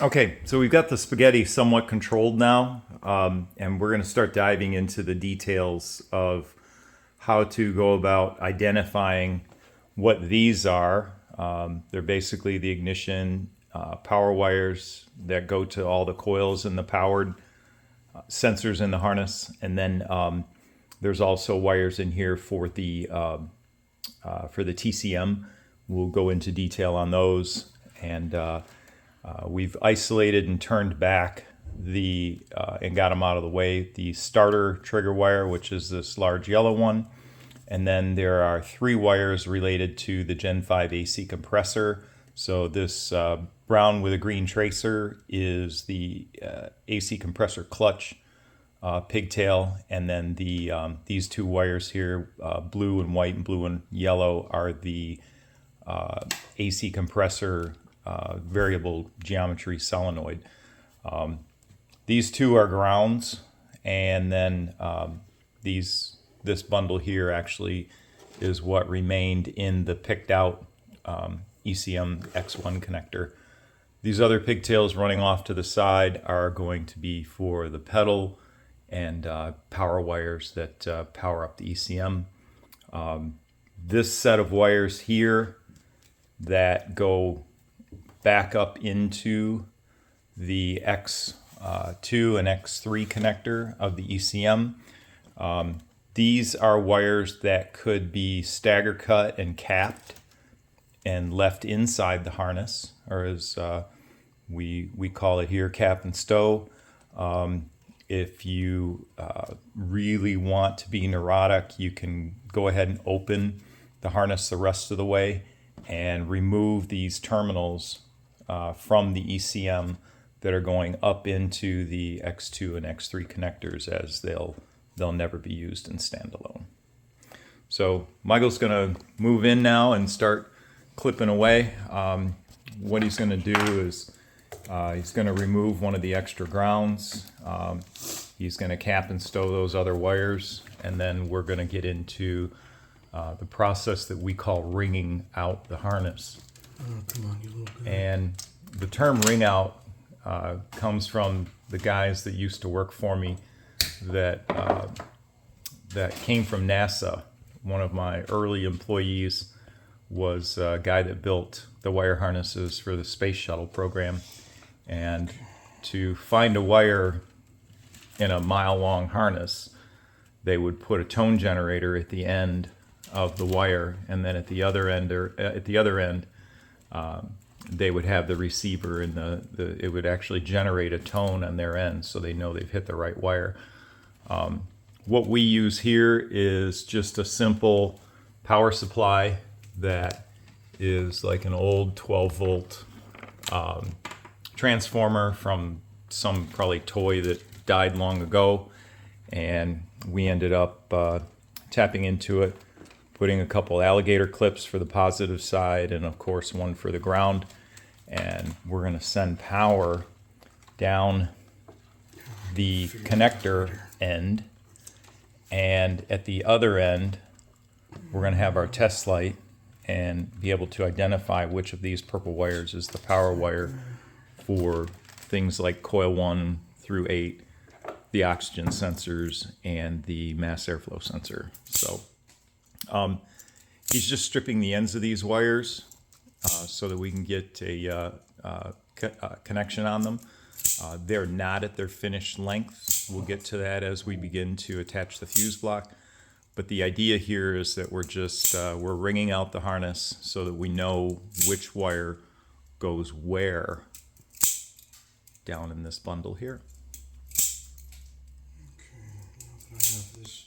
Okay, so we've got the spaghetti somewhat controlled now, and we're going to start diving into the details of how to go about identifying what these are. They're basically the ignition power wires that go to all the coils and the powered sensors in the harness, and then there's also wires in here for the TCM. We'll go into detail on those, and we've isolated and turned back and got them out of the way, the starter trigger wire, which is this large yellow one. And then there are 3 wires related to the Gen 5 AC compressor. So this brown with a green tracer is the AC compressor clutch pigtail. And then these 2 wires here, blue and white and blue and yellow, are the AC compressor variable geometry solenoid. These 2 are grounds, and then this bundle here actually is what remained in the picked out ECM X1 connector. These other pigtails running off to the side are going to be for the pedal and power wires that power up the ECM. This set of wires here that go back up into the X2 and X3 connector of the ECM. These are wires that could be stagger cut and capped and left inside the harness, or as we call it here, cap and stow. If you really want to be neurotic, you can go ahead and open the harness the rest of the way and remove these terminals from the ECM that are going up into the X2 and X3 connectors, as they'll never be used in standalone. So Michael's going to move in now and start clipping away. What he's going to do is he's going to remove one of the extra grounds. He's going to cap and stow those other wires, and then we're going to get into the process that we call ringing out the harness. Oh, come on, you little guy. And the term ring out comes from the guys that used to work for me that came from NASA. One of my early employees was a guy that built the wire harnesses for the space shuttle program. And to find a wire in a mile-long harness, they would put a tone generator at the end of the wire, and then at the other end, they would have the receiver, and it would actually generate a tone on their end, so they know they've hit the right wire. What we use here is just a simple power supply that is like an old 12-volt transformer from some probably toy that died long ago, and we ended up tapping into it, putting a couple alligator clips for the positive side, and of course one for the ground. And we're going to send power down the connector end, and at the other end we're going to have our test light and be able to identify which of these purple wires is the power wire for things like coil 1 through 8, the oxygen sensors, and the mass airflow sensor. So he's just stripping the ends of these wires so that we can get a connection on them. They're not at their finished length. We'll get to that as we begin to attach the fuse block. But the idea here is that we're ringing out the harness so that we know which wire goes where down in this bundle here. Okay, now that I have this